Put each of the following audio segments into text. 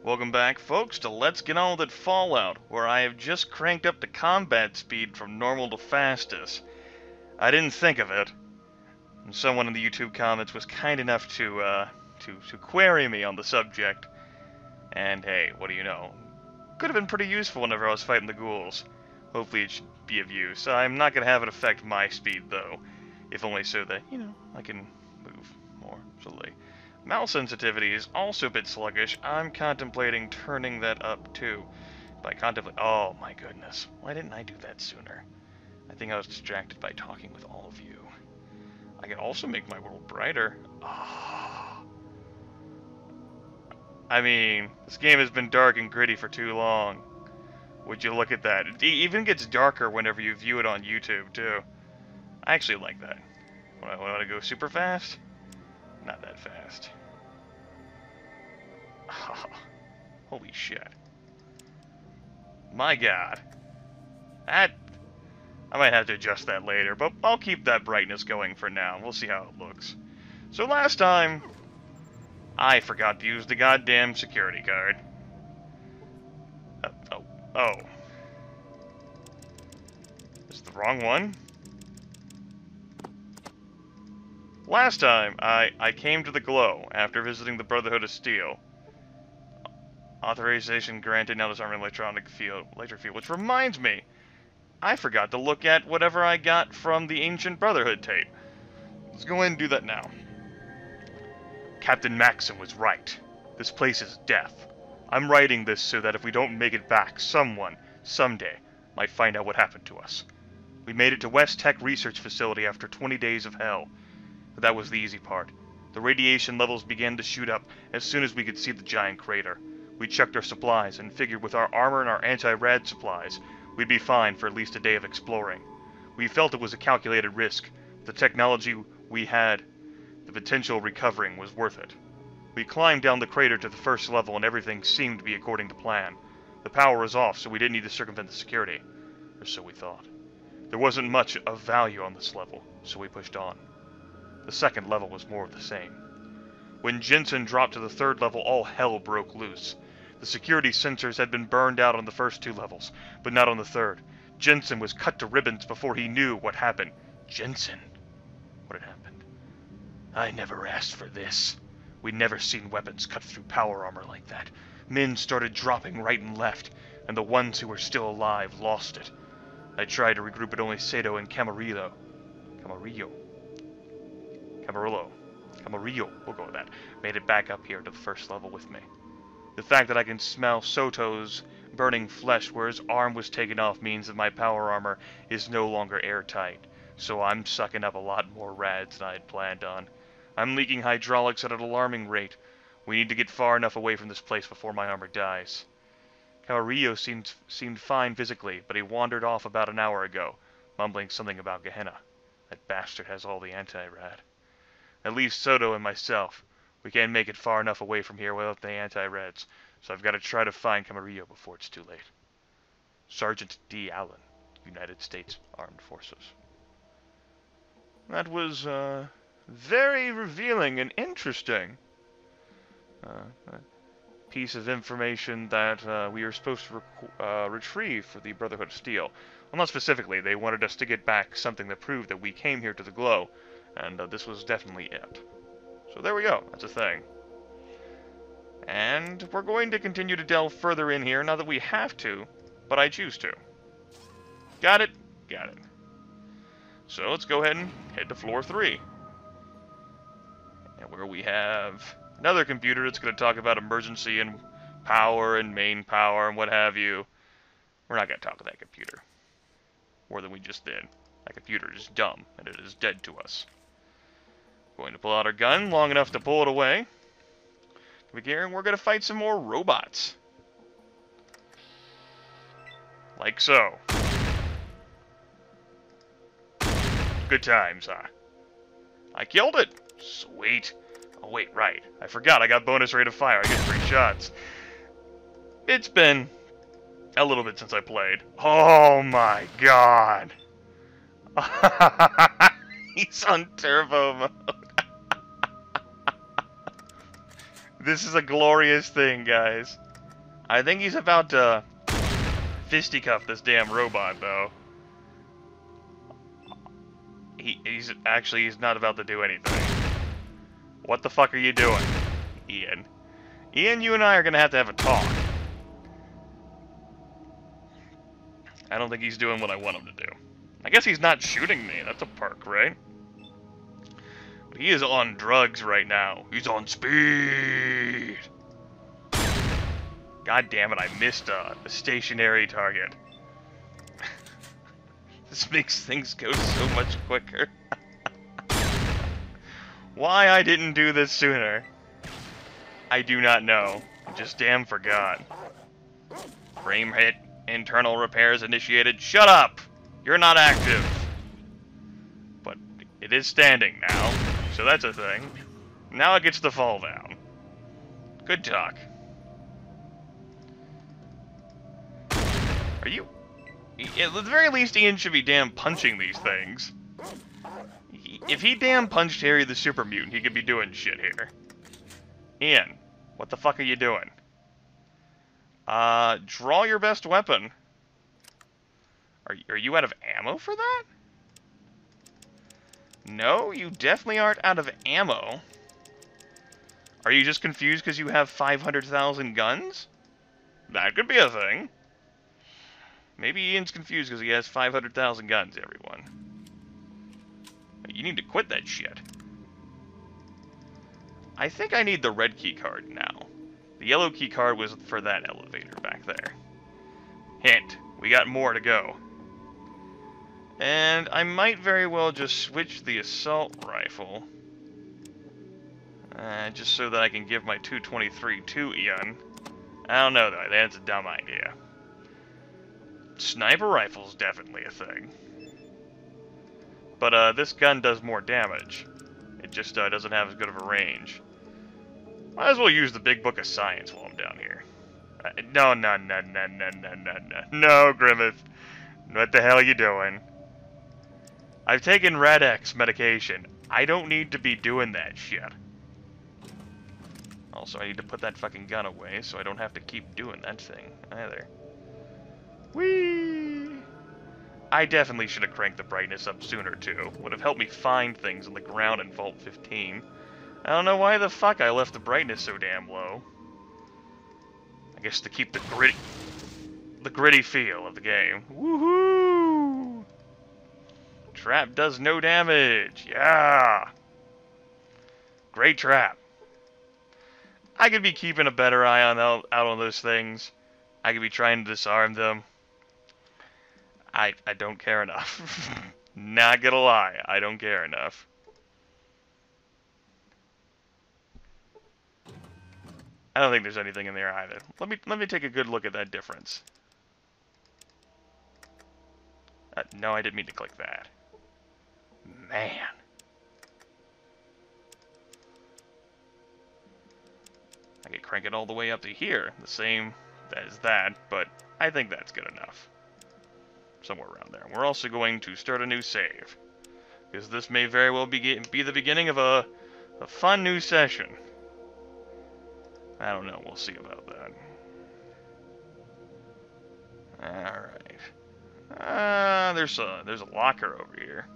Welcome back, folks, to Let's Get On With It Fallout, where I have just cranked up the combat speed from normal to fastest. I didn't think of it, and someone in the YouTube comments was kind enough to query me on the subject. And hey, what do you know? Could have been pretty useful whenever I was fighting the ghouls. Hopefully it should be of use. I'm not going to have it affect my speed, though. If only so that, I can move more slowly. Mouse sensitivity is also a bit sluggish. I'm contemplating turning that up too. Oh my goodness. Why didn't I do that sooner? I think I was distracted by talking with all of you. I can also make my world brighter. Oh. I mean, this game has been dark and gritty for too long. Would you look at that? It even gets darker whenever you view it on YouTube too. I actually like that. Want to go super fast? Not that fast. Oh, holy shit. My god. I might have to adjust that later, but I'll keep that brightness going for now. We'll see how it looks. So last time, I forgot to use the goddamn security card. Oh. Is it the wrong one? Last time, I came to the Glow after visiting the Brotherhood of Steel. Authorization granted, now disarm an electric field, which reminds me, I forgot to look at whatever I got from the Ancient Brotherhood tape. Let's go ahead and do that now. Captain Maxim was right. This place is death. I'm writing this so that if we don't make it back, someone, someday, might find out what happened to us. We made it to West Tech Research Facility after 20 days of hell. But that was the easy part. The radiation levels began to shoot up as soon as we could see the giant crater. We checked our supplies and figured with our armor and our anti-rad supplies, we'd be fine for at least a day of exploring. We felt it was a calculated risk. The technology we had, the potential recovering was worth it. We climbed down the crater to the first level and everything seemed to be according to plan. The power was off, so we didn't need to circumvent the security. Or so we thought. There wasn't much of value on this level, so we pushed on. The second level was more of the same. When Jensen dropped to the third level, all hell broke loose. The security sensors had been burned out on the first two levels, but not on the third. Jensen was cut to ribbons before he knew what happened. Jensen? What had happened? I never asked for this. We'd never seen weapons cut through power armor like that. Men started dropping right and left, and the ones who were still alive lost it. I tried to regroup, but only Sato and Camarillo, we'll go with that, made it back up here to the first level with me. The fact that I can smell Soto's burning flesh where his arm was taken off means that my power armor is no longer airtight, so I'm sucking up a lot more rads than I had planned on. I'm leaking hydraulics at an alarming rate. We need to get far enough away from this place before my armor dies. Camarillo seemed fine physically, but he wandered off about an hour ago, mumbling something about Gehenna. That bastard has all the anti-rad. At least Soto and myself. We can't make it far enough away from here without the anti-rads, so I've got to try to find Camarillo before it's too late. Sergeant D. Allen, United States Armed Forces. That was, very revealing and interesting. A piece of information that we were supposed to retrieve for the Brotherhood of Steel. Well, not specifically. They wanted us to get back something that proved that we came here to the Glow, and this was definitely it. So there we go. That's a thing. And we're going to continue to delve further in here, not that we have to, but I choose to. Got it? Got it. So let's go ahead and head to floor 3. And where we have another computer that's going to talk about emergency and power and main power and what have you. We're not going to talk to that computer. More than we just did. That computer is dumb, and it is dead to us. Going to pull out our gun long enough to pull it away. And we're going to fight some more robots. Like so. Good times, huh? I killed it! Sweet. Oh wait, right. I forgot I got bonus rate of fire. I get 3 shots. It's been a little bit since I played. Oh my god. He's on turbo mode. This is a glorious thing, guys. I think he's about to fisticuff this damn robot, though. He's not about to do anything. What the fuck are you doing, Ian? Ian, you and I are gonna have to have a talk. I don't think he's doing what I want him to do. I guess he's not shooting me. That's a perk, right? But he is on drugs right now. He's on speed. God damn it, I missed a stationary target. This makes things go so much quicker. Why I didn't do this sooner, I do not know. I just damn forgot. Frame hit. Internal repairs initiated. Shut up! You're not active. But it is standing now, so that's a thing. Now it gets to fall down. Good talk. Are you... At the very least, Ian should be damn punching these things. If he damn punched Harry the Super Mutant, he could be doing shit here. Ian, what the fuck are you doing? Draw your best weapon. Are you out of ammo for that? No, you definitely aren't out of ammo. Are you just confused because you have 500,000 guns? That could be a thing. Maybe Ian's confused because he has 500,000 guns, everyone. You need to quit that shit. I think I need the red key card now. The yellow key card was for that elevator back there. Hint, we got more to go. And I might very well just switch the assault rifle. Just so that I can give my 223 to Ian. I don't know though, that's a dumb idea. Sniper rifle's definitely a thing. But this gun does more damage. It just doesn't have as good of a range. Might as well use the big book of science while I'm down here. No, Grimith. What the hell are you doing? I've taken Rad-X medication. I don't need to be doing that shit. Also, I need to put that fucking gun away so I don't have to keep doing that thing either. Whee! I definitely should have cranked the brightness up sooner, too. Would have helped me find things on the ground in Vault 15. I don't know why the fuck I left the brightness so damn low. I guess to keep the gritty feel of the game. Woohoo! Trap does no damage. Yeah! Great trap. I could be keeping a better eye out on those things. I could be trying to disarm them. I don't care enough. Not gonna lie, I don't care enough. I don't think there's anything in there either. Let me take a good look at that difference. No, I didn't mean to click that. Man. I could crank it all the way up to here, the same as that, but I think that's good enough. Somewhere around there. We're also going to start a new save, because this may very well be the beginning of a fun new session. I don't know, we'll see about that. Alright. There's a locker over here.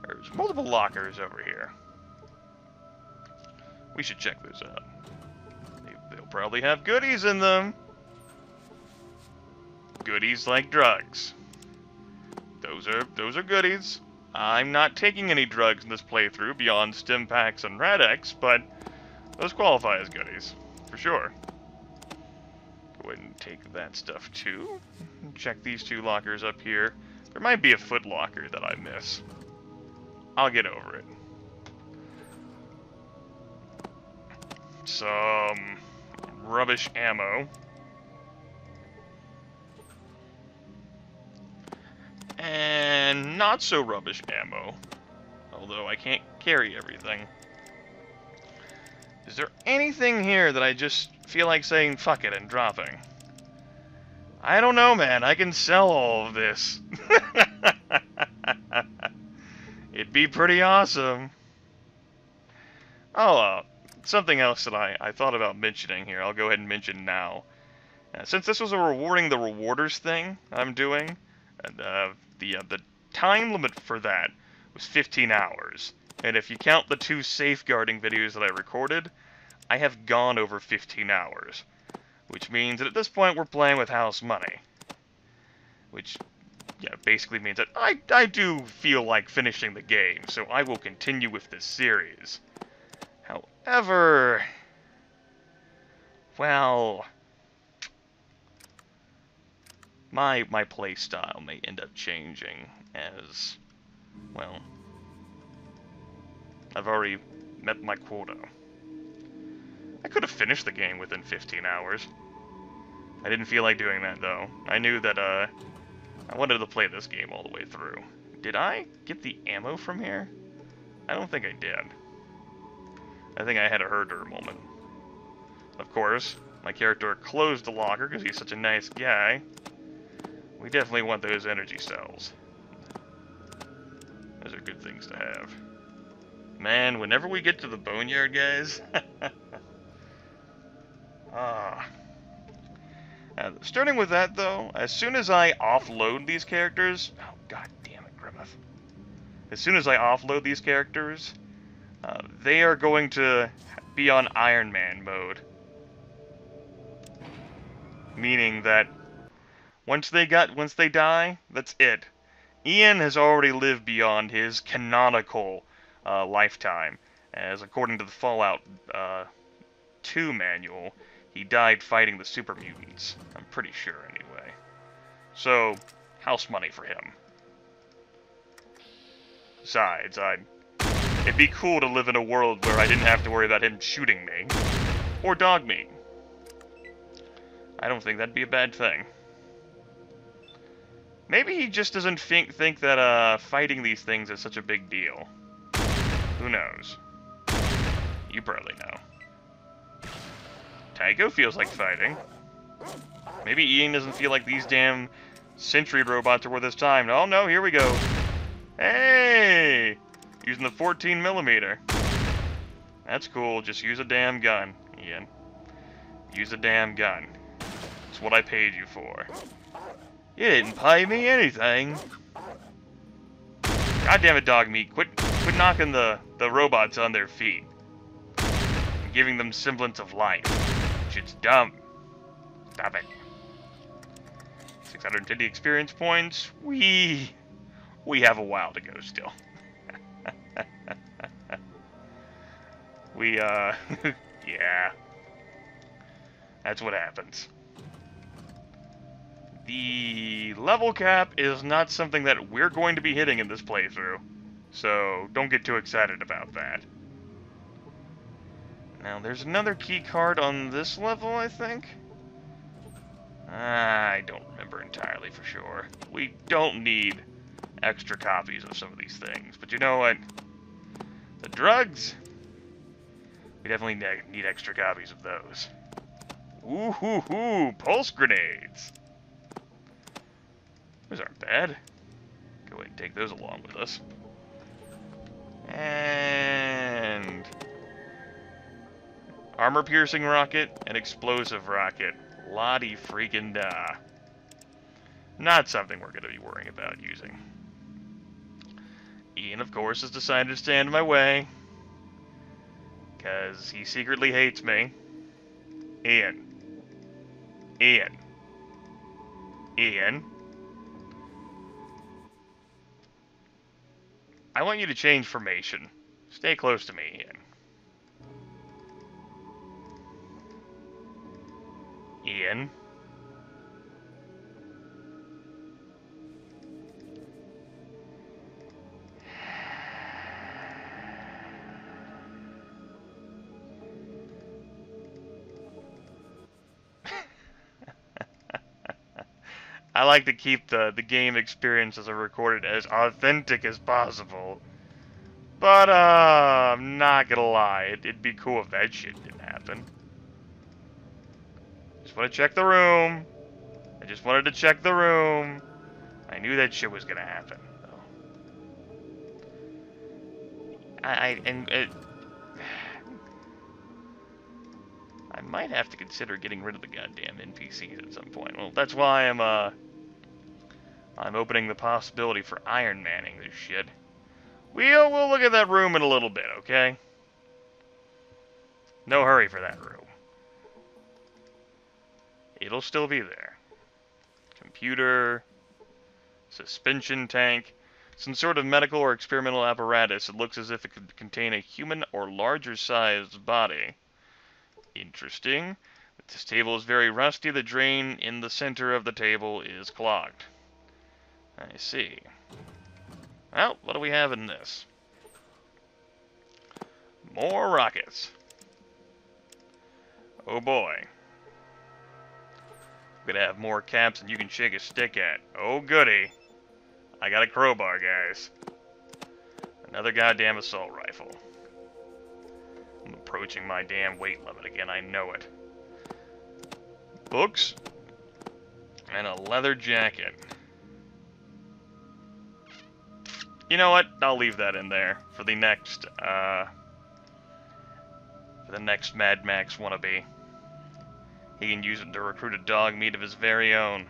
There's multiple lockers over here. We should check those out. They'll probably have goodies in them. Goodies like drugs. Those are goodies. I'm not taking any drugs in this playthrough beyond stim packs and Rad-X, but those qualify as goodies, for sure. Go ahead and take that stuff too. Check these two lockers up here. There might be a foot locker that I miss. I'll get over it. Some rubbish ammo. And not so rubbish ammo. Although I can't carry everything. Is there anything here that I just feel like saying fuck it and dropping? I don't know, man. I can sell all of this. It'd be pretty awesome. Oh, something else that I thought about mentioning here. I'll go ahead and mention now. Since this was a rewarding the rewarders thing I'm doing, the time limit for that was 15 hours. And if you count the 2 safeguarding videos that I recorded, I have gone over 15 hours. Which means that at this point we're playing with house money. Which, yeah, basically means that I do feel like finishing the game, so I will continue with this series. However, well, my playstyle may end up changing as, well, I've already met my quota. I could have finished the game within 15 hours. I didn't feel like doing that, though. I knew that, I wanted to play this game all the way through. Did I get the ammo from here? I don't think I did. I think I had a herder moment. Of course, my character closed the locker because he's such a nice guy. We definitely want those energy cells. Those are good things to have. Man, whenever we get to the boneyard, guys... starting with that, though, as soon as I offload these characters... Oh, god damn it, Grimith. As soon as I offload these characters, they are going to be on Iron Man mode. Meaning that once they die, that's it. Ian has already lived beyond his canonical lifetime, as according to the Fallout 2 manual, he died fighting the super mutants. I'm pretty sure, anyway. So, house money for him. Besides, it'd be cool to live in a world where I didn't have to worry about him shooting me. Or dog meat. I don't think that'd be a bad thing. Maybe he just doesn't think that fighting these things is such a big deal. Who knows? You probably know. Tycho feels like fighting. Maybe Ian doesn't feel like these damn sentry robots are worth his time. Oh no, here we go. Hey! Using the 14mm. That's cool, just use a damn gun, Ian. Use a damn gun. It's what I paid you for. You didn't pay me anything. God damn it, dog meat. Quit knocking the robots on their feet. And giving them semblance of life. Shit's dumb. Stop it. 650 experience points. We have a while to go still. Yeah. That's what happens. The level cap is not something that we're going to be hitting in this playthrough, so don't get too excited about that. Now, there's another key card on this level, I think? I don't remember entirely for sure. We don't need extra copies of some of these things, but you know what? The drugs? We definitely need extra copies of those. Ooh-hoo-hoo! Pulse grenades! Those aren't bad. Go ahead and take those along with us. And... armor-piercing rocket and explosive rocket. Lottie freaking da. Not something we're going to be worrying about using. Ian, of course, has decided to stand in my way. Because he secretly hates me. Ian. Ian. Ian. I want you to change formation. Stay close to me, Ian. Ian. I like to keep the game experience as I recorded as authentic as possible. But, I'm not gonna lie, it'd be cool if that shit didn't happen. Just want to check the room. I just wanted to check the room. I knew that shit was gonna happen, though. I might have to consider getting rid of the goddamn NPCs at some point. Well, that's why I'm opening the possibility for Iron Manning this shit. We'll look at that room in a little bit, okay? No hurry for that room. It'll still be there. Computer, suspension tank, some sort of medical or experimental apparatus. It looks as if it could contain a human or larger sized body. Interesting. This table is very rusty. The drain in the center of the table is clogged. I see. Well, what do we have in this? More rockets. Oh boy. We're gonna have more caps than you can shake a stick at. Oh goody. I got a crowbar, guys. Another goddamn assault rifle. I'm approaching my damn weight limit again, I know it. Books. And a leather jacket. You know what? I'll leave that in there for the next Mad Max wannabe. He can use it to recruit a dog meat of his very own.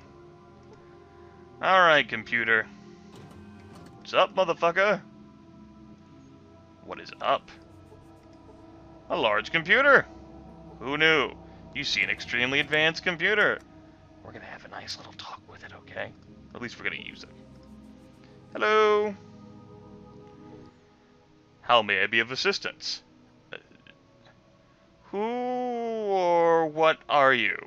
Alright, computer. What's up, motherfucker? What is up? A large computer! Who knew? You see an extremely advanced computer. We're gonna have a nice little talk with it, okay? At least we're gonna use it. Hello? How may I be of assistance? Who or what are you?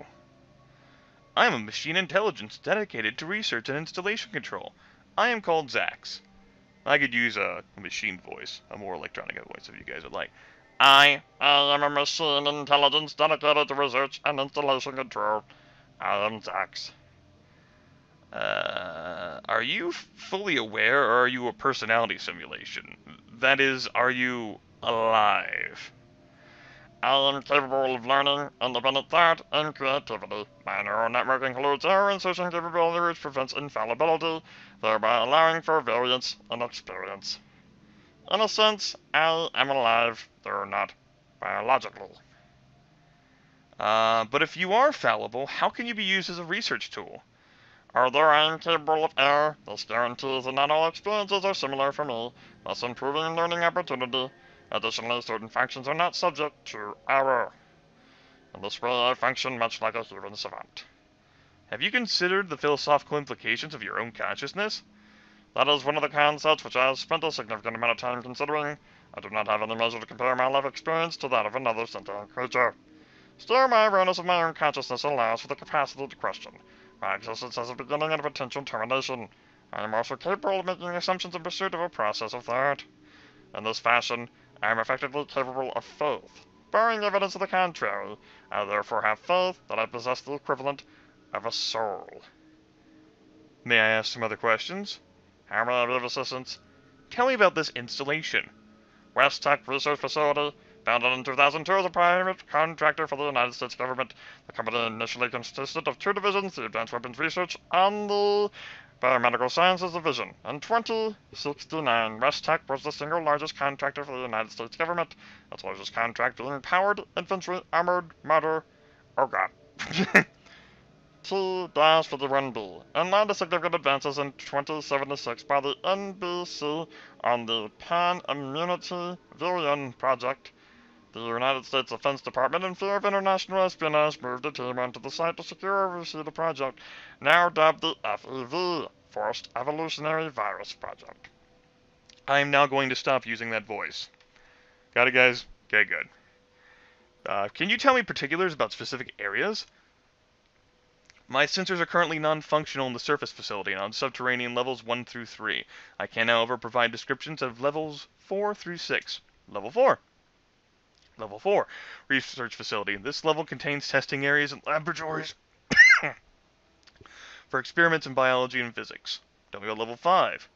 I am a machine intelligence dedicated to research and installation control. I am called Zax. I could use a machine voice, a more electronic voice if you guys would like. I am a machine intelligence dedicated to research and installation control. I am Zax. Are you fully aware, or are you a personality simulation? That is, are you alive? I am capable of learning, independent thought, and creativity. My neural network includes error insertion capability which prevents infallibility, thereby allowing for variance in experience. In a sense, I am alive, though not biologically. But if you are fallible, how can you be used as a research tool? Although I am capable of error, this guarantees that not all experiences are similar for me, thus improving learning opportunity. Additionally, certain functions are not subject to error. In this way, I function much like a human savant. Have you considered the philosophical implications of your own consciousness? That is one of the concepts which I have spent a significant amount of time considering. I do not have any measure to compare my life experience to that of another sentient creature. Still, my awareness of my own consciousness allows for the capacity to question. My existence has a beginning and a potential termination. I am also capable of making assumptions in pursuit of a process of thought. In this fashion, I am effectively capable of faith. Barring evidence of the contrary, I therefore have faith that I possess the equivalent of a soul. May I ask some other questions? How may I be of assistance? Tell me about this installation. West Tech Research Facility, founded in 2002 as a private contractor for the United States government. The company initially consisted of two divisions, the Advanced Weapons Research and the Biomedical Sciences Division. In 2069, West Tech was the single largest contractor for the United States government, its largest contract being Powered Infantry Armored Motor, oh god, T-51B, in line to significant advances in 2076 by the NBC on the Pan-Immunity Virion Project. The United States Defense Department, in fear of international espionage, moved a team onto the site to secure and oversee the project, now dubbed the FEV, Forced Evolutionary Virus Project. I am now going to stop using that voice. Got it, guys? Okay, good. Can you tell me particulars about specific areas? My sensors are currently non-functional in the surface facility and on subterranean levels 1 through 3. I can, however, provide descriptions of levels 4 through 6. Level 4. Level 4. Research facility. This level contains testing areas and laboratories for experiments in biology and physics. Don't go level 5.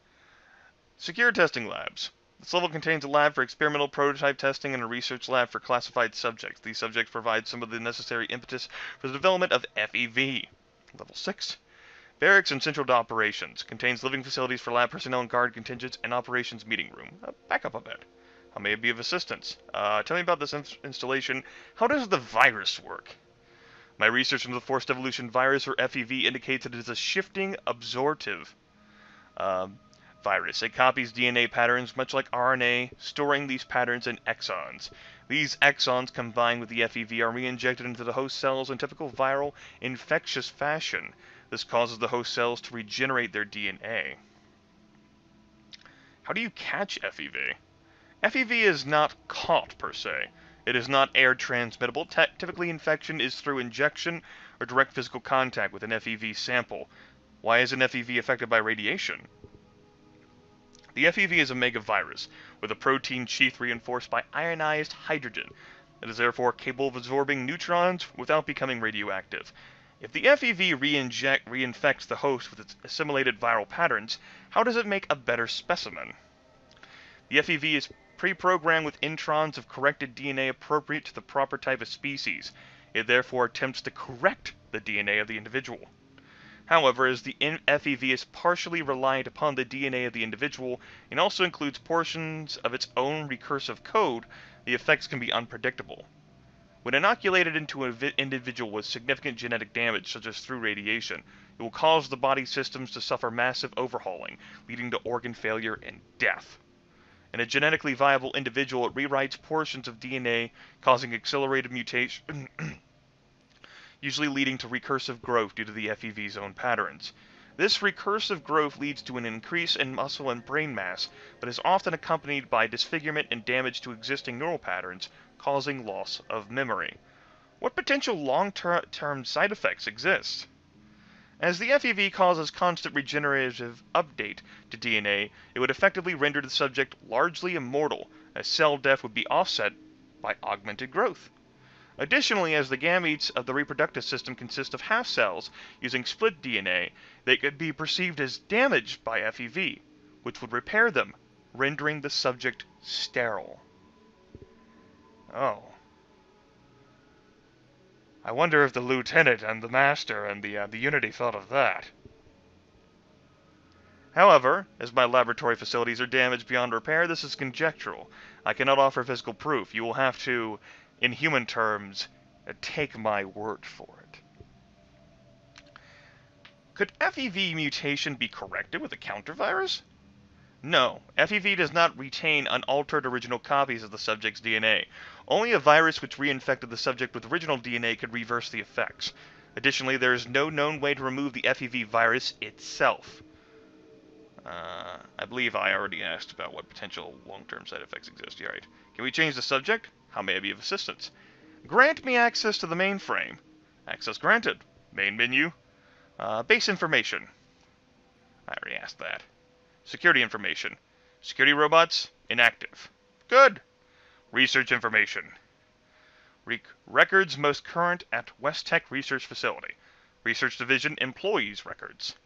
Secure testing labs. This level contains a lab for experimental prototype testing and a research lab for classified subjects. These subjects provide some of the necessary impetus for the development of FEV. Level 6. Barracks and central operations. Contains living facilities for lab personnel and guard contingents and operations meeting room. Back up a bit. How may I be of assistance? Tell me about this installation. How does the virus work? My research into the forced evolution virus, or FEV, indicates that it is a shifting absorptive virus. It copies DNA patterns much like RNA, storing these patterns in exons. These exons, combined with the FEV, are re-injected into the host cells in typical viral, infectious fashion. This causes the host cells to regenerate their DNA. How do you catch FEV? FEV is not caught, per se. It is not air transmittable. Typically, infection is through injection or direct physical contact with an FEV sample. Why is an FEV affected by radiation? The FEV is a megavirus, with a protein sheath reinforced by ionized hydrogen. It is therefore capable of absorbing neutrons without becoming radioactive. If the FEV reinfects the host with its assimilated viral patterns, how does it make a better specimen? The FEV is pre-programmed with introns of corrected DNA appropriate to the proper type of species. It therefore attempts to correct the DNA of the individual. However, as the FEV is partially reliant upon the DNA of the individual and also includes portions of its own recursive code, the effects can be unpredictable. When inoculated into an individual with significant genetic damage, such as through radiation, it will cause the body systems to suffer massive overhauling, leading to organ failure and death. In a genetically viable individual, it rewrites portions of DNA, causing accelerated mutation, usually leading to recursive growth due to the FEV's own patterns. This recursive growth leads to an increase in muscle and brain mass, but is often accompanied by disfigurement and damage to existing neural patterns, causing loss of memory. What potential long-term side effects exist? As the FEV causes constant regenerative update to DNA, it would effectively render the subject largely immortal, as cell death would be offset by augmented growth. Additionally, as the gametes of the reproductive system consist of half cells using split DNA, they could be perceived as damaged by FEV, which would repair them, rendering the subject sterile. Oh. I wonder if the lieutenant and the master and the Unity thought of that. However, as my laboratory facilities are damaged beyond repair, this is conjectural. I cannot offer physical proof. You will have to, in human terms, take my word for it. Could FEV mutation be corrected with a countervirus? No, FEV does not retain unaltered original copies of the subject's DNA. Only a virus which reinfected the subject with original DNA could reverse the effects. Additionally, there is no known way to remove the FEV virus itself. I believe I already asked about what potential long-term side effects exist. Yeah, right. Can we change the subject? How may I be of assistance? Grant me access to the mainframe. Access granted. Main menu. Base information. I already asked that. Security information. Security robots, inactive. Good. Research information. Records most current at West Tech Research Facility. Research Division employees records.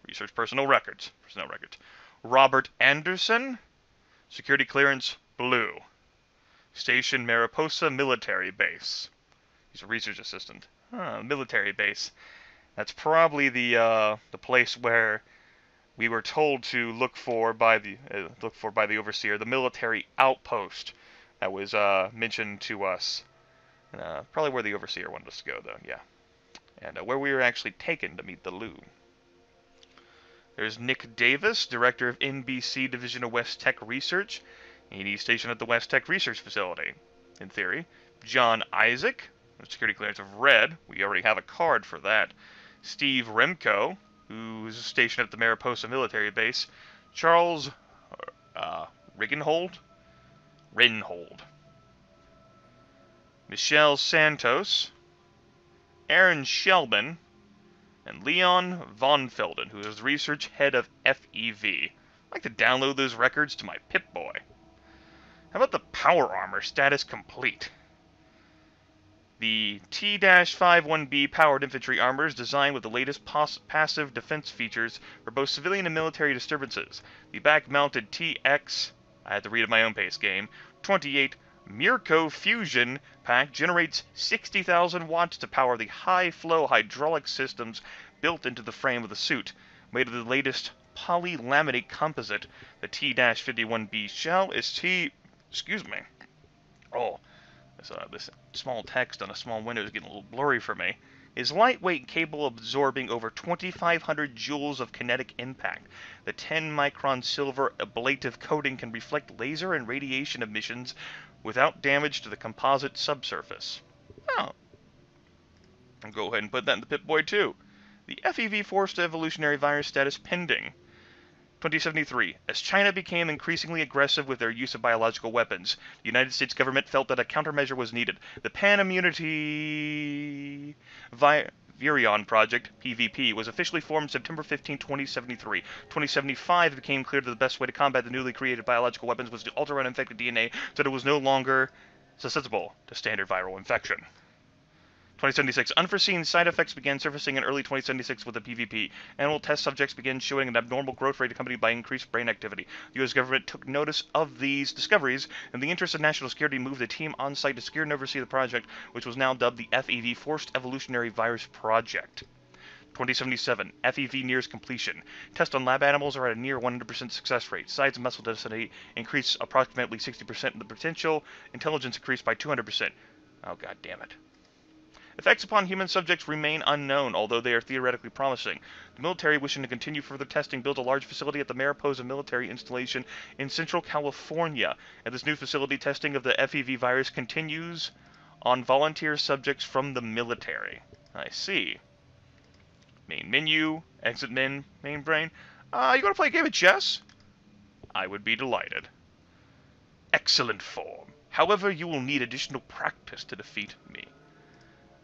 Research personnel records. Robert Anderson. Security clearance, blue. Station Mariposa Military Base. He's a research assistant. Military base. That's probably the place where we were told to look for by the overseer, the military outpost that was mentioned to us. Probably where the overseer wanted us to go, though. Yeah, and where we were actually taken to meet the Lou. There's Nick Davis, director of NBC Division of West Tech Research. He's stationed at the West Tech Research Facility. In theory, John Isaac, security clearance of red. We already have a card for that. Steve Remco, who's stationed at the Mariposa Military Base. Charles Rinhold. Michelle Santos. Aaron Shelman. And Leon Von Felden, who is the research head of FEV. I'd like to download those records to my Pip-Boy. How about the power armor status complete? The T-51B powered infantry armor is designed with the latest passive defense features for both civilian and military disturbances. The back-mounted TX, I had to read at my own pace game, 28 Mirko Fusion pack generates 60,000 watts to power the high-flow hydraulic systems built into the frame of the suit. Made of the latest polylaminate composite, the T-51B shell is Excuse me. Oh, this small text on a small window is getting a little blurry for me. Is lightweight, capable of absorbing over 2,500 joules of kinetic impact. The 10-micron silver ablative coating can reflect laser and radiation emissions without damage to the composite subsurface. Oh. I'll go ahead and put that in the Pip-Boy too. The FEV forced evolutionary virus status pending. 2073. As China became increasingly aggressive with their use of biological weapons, the United States government felt that a countermeasure was needed. The Pan-Immunity Virion Project, PvP, was officially formed September 15, 2073. 2075, it became clear that the best way to combat the newly created biological weapons was to alter uninfected DNA so that it was no longer susceptible to standard viral infection. 2076. Unforeseen side effects began surfacing in early 2076 with the PvP. Animal test subjects began showing an abnormal growth rate accompanied by increased brain activity. The U.S. government took notice of these discoveries, and in the interest of national security moved a team on site to secure and oversee the project, which was now dubbed the FEV Forced Evolutionary Virus Project. 2077. FEV nears completion. Tests on lab animals are at a near 100% success rate. Size and muscle density increased approximately 60%, and the potential intelligence increased by 200%. Oh, god damn it. Effects upon human subjects remain unknown, although they are theoretically promising. The military, wishing to continue further testing, built a large facility at the Mariposa military installation in Central California. At this new facility, testing of the FEV virus continues on volunteer subjects from the military. I see. Main menu, exit main brain. You want to play a game of chess? I would be delighted. Excellent form. However, you will need additional practice to defeat me.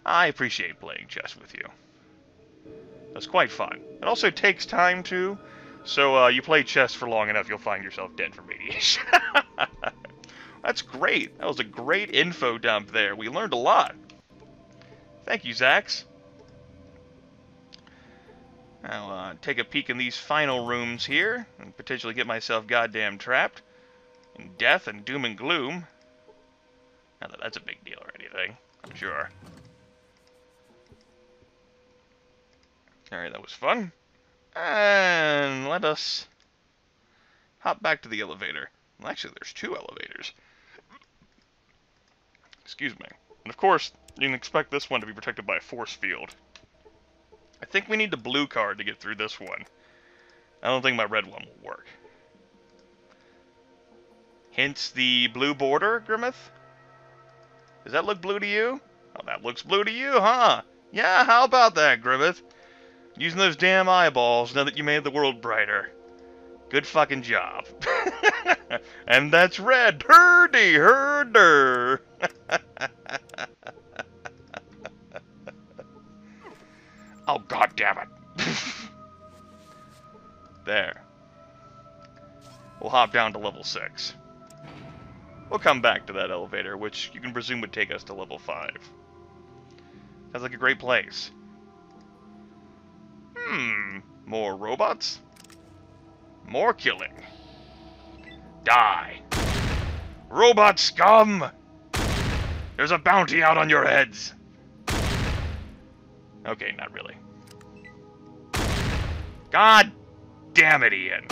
I appreciate playing chess with you. That's quite fun. It also takes time, too. So, you play chess for long enough, you'll find yourself dead from radiation. That's great. That was a great info dump there. We learned a lot. Thank you, Zax. I'll take a peek in these final rooms here, and potentially get myself goddamn trapped in death and doom and gloom. Not that that's a big deal or anything, I'm sure. Alright, that was fun. And let us hop back to the elevator. Well, actually, there's two elevators. Excuse me. And of course, you can expect this one to be protected by a force field. I think we need the blue card to get through this one. I don't think my red one will work. Hence the blue border, Grimith? Does that look blue to you? Oh, that looks blue to you, huh? Yeah, how about that, Grimith? Using those damn eyeballs now that you made the world brighter. Good fucking job. And that's red. Herdy herder. Oh, god damn it. There. We'll hop down to level 6. We'll come back to that elevator, which you can presume would take us to level 5. Sounds like a great place. More robots? More killing. Die. Robot scum! There's a bounty out on your heads! Okay, not really. God damn it, Ian.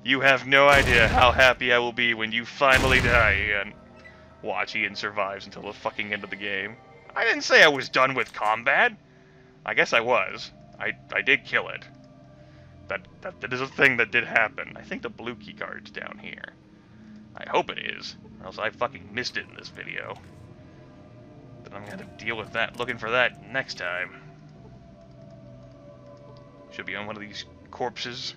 You have no idea how happy I will be when you finally die, Ian. Watch, Ian survives until the fucking end of the game. I didn't say I was done with combat. I guess I was. I did kill it. That is a thing that did happen. I think the blue key card's down here. I hope it is, or else I fucking missed it in this video. Then I'm gonna have to deal with that, looking for that next time. Should be on one of these corpses.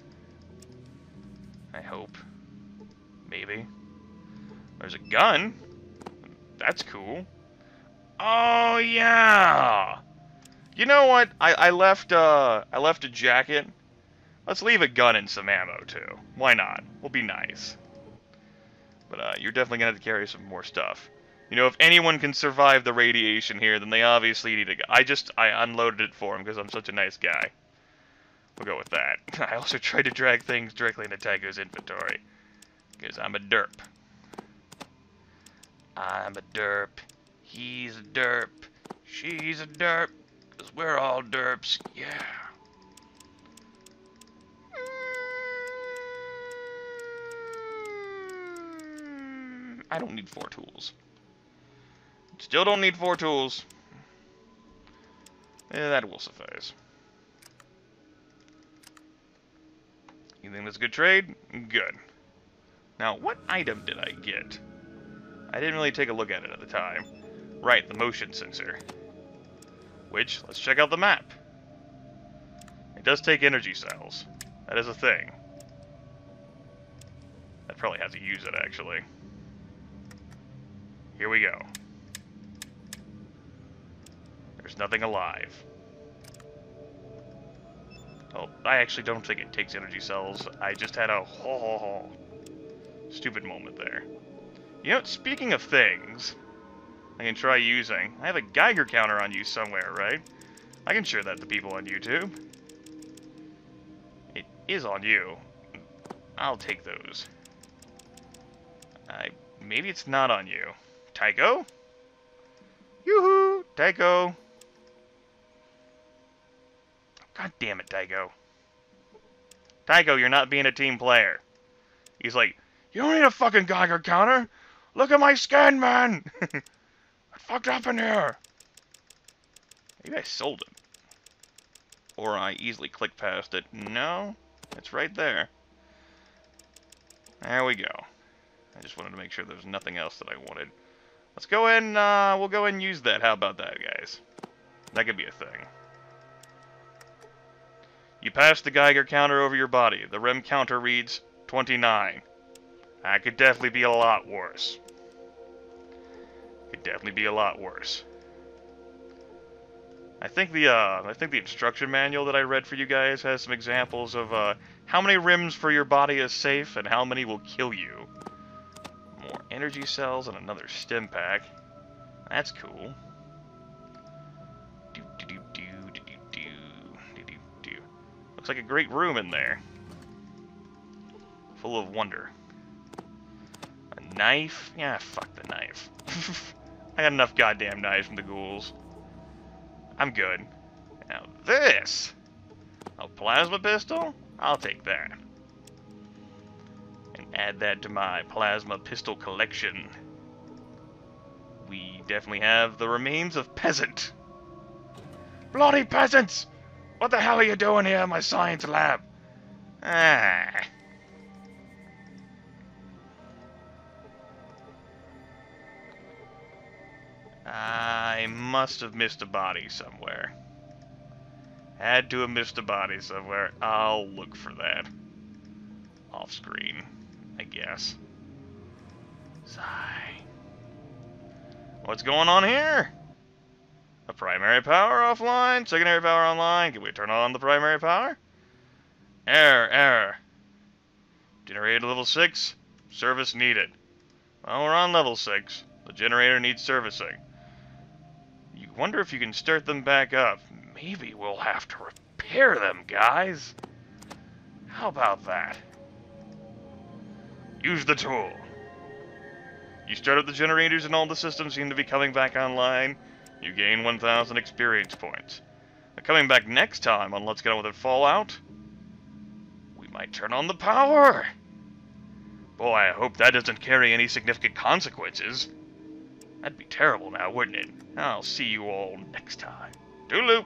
I hope. Maybe. There's a gun. That's cool. Oh yeah. You know what? I left a jacket. Let's leave a gun and some ammo too. Why not? We'll be nice. But you're definitely gonna have to carry some more stuff. You know, if anyone can survive the radiation here, then they obviously need a gun. I unloaded it for him because I'm such a nice guy. We'll go with that. I also tried to drag things directly into Tycho's inventory. Because I'm a derp. I'm a derp. He's a derp. She's a derp. 'Cause we're all derps, yeah. I don't need 4 tools. Still don't need 4 tools. That will suffice. You think that's a good trade? Good. Now, what item did I get? I didn't really take a look at it at the time. Right, the motion sensor. Which, let's check out the map. It does take energy cells. That is a thing. I'd probably have to use it, actually. Here we go. There's nothing alive. Oh, I actually don't think it takes energy cells. I just had a stupid moment there. You know, speaking of things I can try using, I have a Geiger counter on you somewhere, right? I can share that to people on YouTube. It is on you. I'll take those. Maybe it's not on you. Tycho? Yoo-hoo! Tycho! God damn it, Tycho. Tycho, you're not being a team player. He's like, you don't need a fucking Geiger counter! Look at my skin, man! I fucked up in here! Maybe I sold it. Or I easily clicked past it. No, it's right there. There we go. I just wanted to make sure there was nothing else that I wanted. Let's go ahead and, we'll go ahead and use that. How about that, guys? That could be a thing. You passed the Geiger counter over your body. The REM counter reads 29. That could definitely be a lot worse. Could definitely be a lot worse. I think the instruction manual that I read for you guys has some examples of how many rims for your body is safe and how many will kill you. More energy cells and another stim pack. That's cool. Looks like a great room in there. Full of wonder. A knife? Yeah, fuck the knife. I got enough goddamn knives from the ghouls. I'm good. Now this! A plasma pistol? I'll take that. And add that to my plasma pistol collection. We definitely have the remains of peasant. Bloody peasants! What the hell are you doing here in my science lab? Ah. I must have missed a body somewhere. Had to have missed a body somewhere. I'll look for that. Off screen, I guess. Sigh. What's going on here? A primary power offline, secondary power online. Can we turn on the primary power? Error. Generator level 6, service needed. Well, we're on level 6. The generator needs servicing. You wonder if you can start them back up. Maybe we'll have to repair them, guys. How about that? Use the tool. You start up the generators and all the systems seem to be coming back online. You gain 1,000 experience points. Now, coming back next time on Let's Get On With It Fallout, we might turn on the power. Boy, I hope that doesn't carry any significant consequences. That'd be terrible now, wouldn't it? I'll see you all next time. Toodaloo!